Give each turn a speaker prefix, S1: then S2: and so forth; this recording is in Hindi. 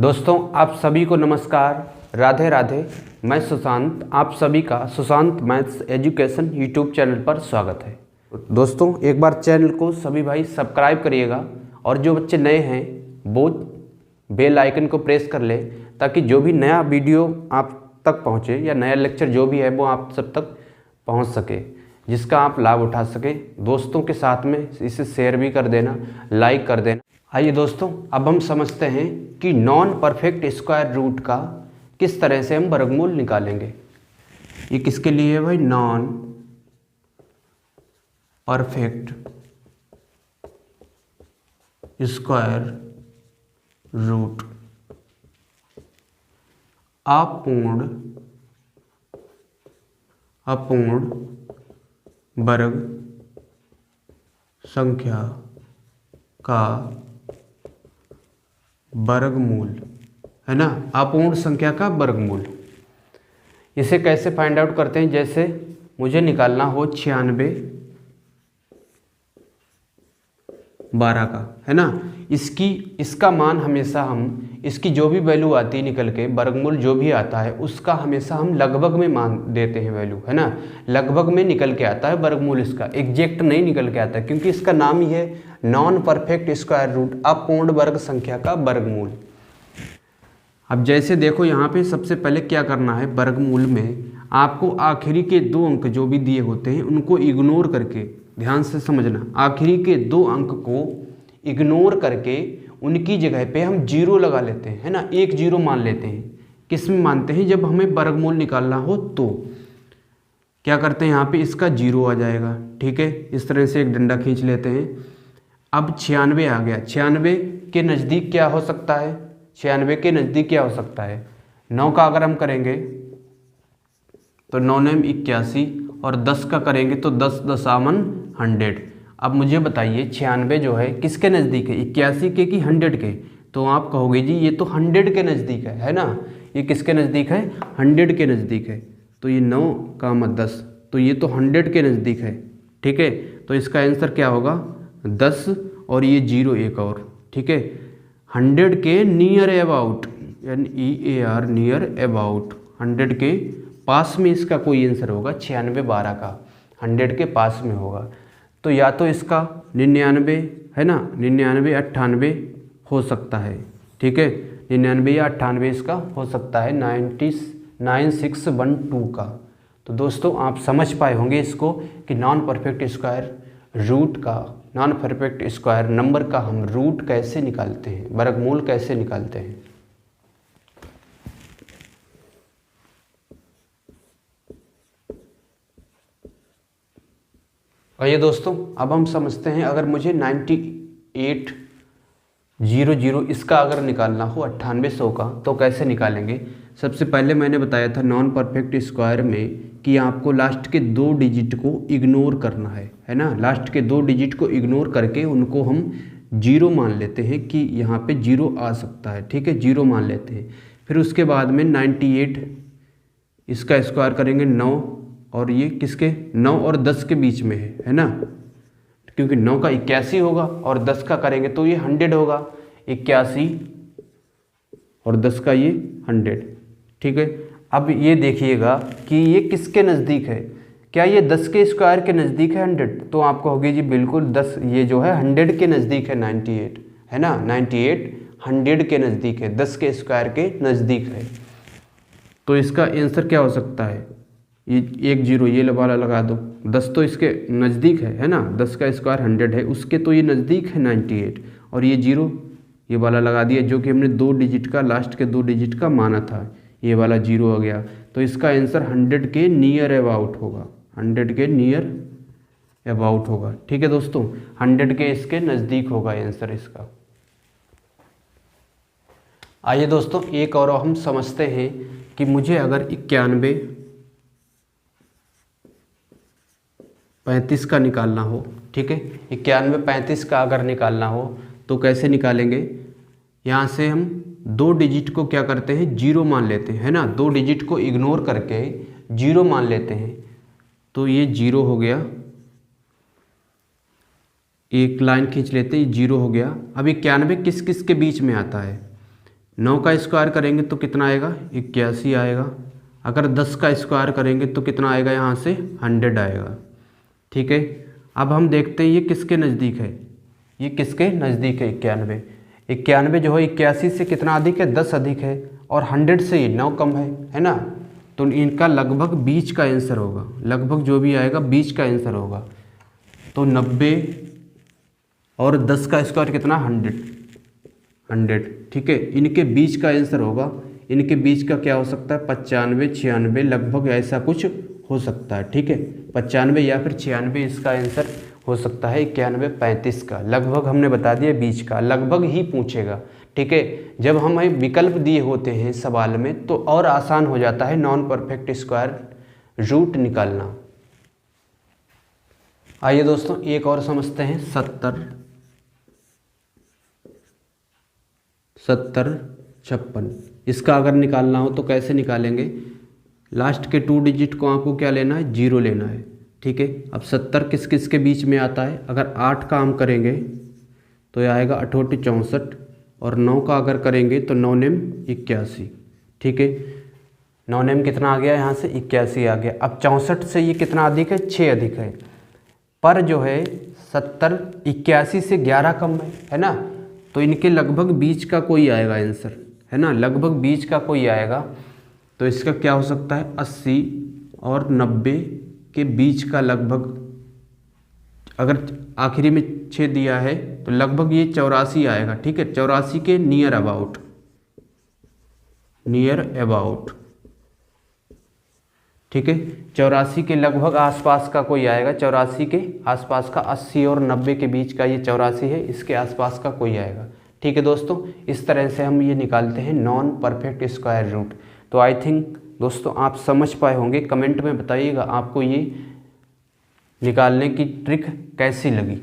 S1: दोस्तों आप सभी को नमस्कार, राधे राधे। मैं सुशांत, आप सभी का Sushant maths education YouTube channel पर स्वागत है। दोस्तों एक बार चैनल को सभी भाई सब्सक्राइब करिएगा और जो बच्चे नए हैं वो बेल आइकन को प्रेस कर ले ताकि जो भी नया वीडियो आप तक पहुँचे या नया लेक्चर जो भी है वो आप सब तक पहुँच सके, जिसका आप लाभ उठा सकें। दोस्तों के साथ में इसे शेयर भी कर देना, लाइक कर देना। आइए दोस्तों अब हम समझते हैं कि नॉन परफेक्ट स्क्वायर रूट का किस तरह से हम वर्गमूल निकालेंगे। ये किसके लिए है भाई? नॉन परफेक्ट स्क्वायर रूट, अपूर्ण वर्ग संख्या का वर्गमूल, है ना, अपूर्ण संख्या का वर्गमूल। इसे कैसे फाइंड आउट करते हैं? जैसे मुझे निकालना हो 96 12 का, है ना, इसका मान हमेशा हम इसकी जो भी वैल्यू आती है निकल के, वर्गमूल जो भी आता है उसका हमेशा हम लगभग में मान देते हैं वैल्यू, है ना। लगभग में निकल के आता है वर्गमूल, इसका एग्जैक्ट नहीं निकल के आता है क्योंकि इसका नाम ही है नॉन परफेक्ट स्क्वायर रूट, अपूर्ण वर्ग संख्या का वर्गमूल। अब जैसे देखो यहाँ पे सबसे पहले क्या करना है, वर्गमूल में आपको आखिरी के 2 अंक जो भी दिए होते हैं उनको इग्नोर करके, ध्यान से समझना, आखिरी के 2 अंक को इग्नोर करके उनकी जगह पे हम 0 लगा लेते हैं, है ना, 1 0 मान लेते हैं। किस में मानते हैं? जब हमें वर्गमूल निकालना हो तो क्या करते हैं, यहाँ पे इसका 0 आ जाएगा, ठीक है। इस तरह से एक डंडा खींच लेते हैं। अब 96 आ गया, 96 के नज़दीक क्या हो सकता है? 96 के नज़दीक क्या हो सकता है? 9 का अगर हम करेंगे तो 9 9 81 और 10 का करेंगे तो 10 दशामन 100। अब मुझे बताइए 96 जो है किसके नज़दीक है? 81 के कि 100 के? तो आप कहोगे जी ये तो 100 के नज़दीक है ना। ये किसके नज़दीक है? 100 के नज़दीक है। तो ये 9 का मत 10, तो ये तो 100 के नज़दीक है, ठीक है। तो इसका आंसर क्या होगा? 10 और ये 0 एक और, ठीक है। 100 के near about, NEAR near about, 100 के पास में इसका कोई आंसर होगा। 96 12 का 100 के पास में होगा। तो या तो इसका 99, है ना, 99 98 हो सकता है, ठीक है। 99 या 98 इसका हो सकता है, 9612 का। तो दोस्तों आप समझ पाए होंगे इसको कि नॉन परफेक्ट स्क्वायर रूट का, नॉन परफेक्ट स्क्वायर नंबर का हम रूट कैसे निकालते हैं, वर्गमूल कैसे निकालते हैं। आइए दोस्तों अब हम समझते हैं, अगर मुझे 9800 इसका अगर निकालना हो 9800 का तो कैसे निकालेंगे। सबसे पहले मैंने बताया था नॉन परफेक्ट स्क्वायर में कि आपको लास्ट के 2 डिजिट को इग्नोर करना है ना। लास्ट के 2 डिजिट को इग्नोर करके उनको हम 0 मान लेते हैं कि यहाँ पे 0 आ सकता है, ठीक है, 0 मान लेते हैं। फिर उसके बाद में 98 इसका स्क्वायर करेंगे 9, और ये किसके? 9 और 10 के बीच में है ना, क्योंकि 9 का 81 होगा और 10 का करेंगे तो ये 100 होगा। 81 और 10 का ये 100, ठीक है। अब ये देखिएगा कि ये किसके नज़दीक है? क्या ये 10 के स्क्वायर के नज़दीक है 100? तो आप कहोगे जी बिल्कुल 10 ये जो है 100 के नज़दीक है, 98, है ना, 98 100 के नज़दीक है, 10 के स्क्वायर के नज़दीक है। तो इसका आंसर क्या हो सकता है? ये 1 0 ये वाला लगा दो, 10 तो इसके नज़दीक है ना, 10 का स्क्वायर 100 है, उसके तो ये नज़दीक है 98, और ये 0 ये वाला लगा दिया जो कि हमने 2 डिजिट का, लास्ट के 2 डिजिट का माना था, ये वाला 0 हो गया। तो इसका आंसर 100 के नियर अबाउट होगा, 100 के नियर अबाउट होगा, ठीक है दोस्तों। 100 के इसके नज़दीक होगा आंसर इसका। आइए दोस्तों एक और हम समझते हैं कि मुझे अगर 91 35 का निकालना हो, ठीक है, 91 35 का अगर निकालना हो तो कैसे निकालेंगे। यहाँ से हम 2 डिजिट को क्या करते हैं? 0 मान लेते हैं, है ना, 2 डिजिट को इग्नोर करके 0 मान लेते हैं। तो ये 0 हो गया, एक लाइन खींच लेते हैं, 0 हो गया। अब 91 किस किस के बीच में आता है? 9 का स्क्वायर करेंगे तो कितना आएगा 81 आएगा। अगर 10 का स्क्वायर करेंगे तो कितना आएगा, यहाँ से 100 आएगा। ठीक है, अब हम देखते हैं ये किसके नज़दीक है, ये किसके नज़दीक है 91। 91 जो है 81 से कितना अधिक है, 10 अधिक है, और 100 से 9 कम है ना। तो इनका लगभग बीच का आंसर होगा, लगभग जो भी आएगा बीच का आंसर होगा। तो 90 और 10 का स्क्वायर कितना 100। ठीक है, इनके बीच का आंसर होगा, इनके बीच का क्या हो सकता है 95 96 लगभग ऐसा कुछ हो सकता है। ठीक है, 95 या फिर 96 इसका आंसर हो सकता है। 91 35 का लगभग हमने बता दिया, बीच का लगभग ही पूछेगा। ठीक है, जब हमें विकल्प दिए होते हैं सवाल में तो और आसान हो जाता है नॉन परफेक्ट स्क्वायर रूट निकालना। आइए दोस्तों एक और समझते हैं। 70 56 इसका अगर निकालना हो तो कैसे निकालेंगे, लास्ट के 2 डिजिट को आपको क्या लेना है, 0 लेना है। ठीक है, अब 70 किस किस के बीच में आता है, अगर 8 का हम करेंगे तो यह आएगा 8 64, और 9 का अगर करेंगे तो 9 नेम 81। ठीक है, 9 नेम कितना आ गया, यहाँ से 81 आ गया। अब 64 से ये कितना अधिक है, 6 अधिक है, पर जो है 70 81 से 11 कम है ना। तो इनके लगभग बीच का कोई आएगा आंसर, है ना, लगभग बीच का कोई आएगा। तो इसका क्या हो सकता है 80 और 90 के बीच का लगभग, अगर आखिरी में 6 दिया है तो लगभग ये 84 आएगा। ठीक है, 84 के नियर अबाउट। ठीक है, 84 के लगभग आसपास का कोई आएगा, 84 के आसपास का, 80 और 90 के बीच का ये 84 है, इसके आसपास का कोई आएगा। ठीक है दोस्तों, इस तरह से हम ये निकालते हैं नॉन परफेक्ट स्क्वायर रूट। तो आई थिंक दोस्तों आप समझ पाए होंगे, कमेंट में बताइएगा आपको ये निकालने की ट्रिक कैसी लगी।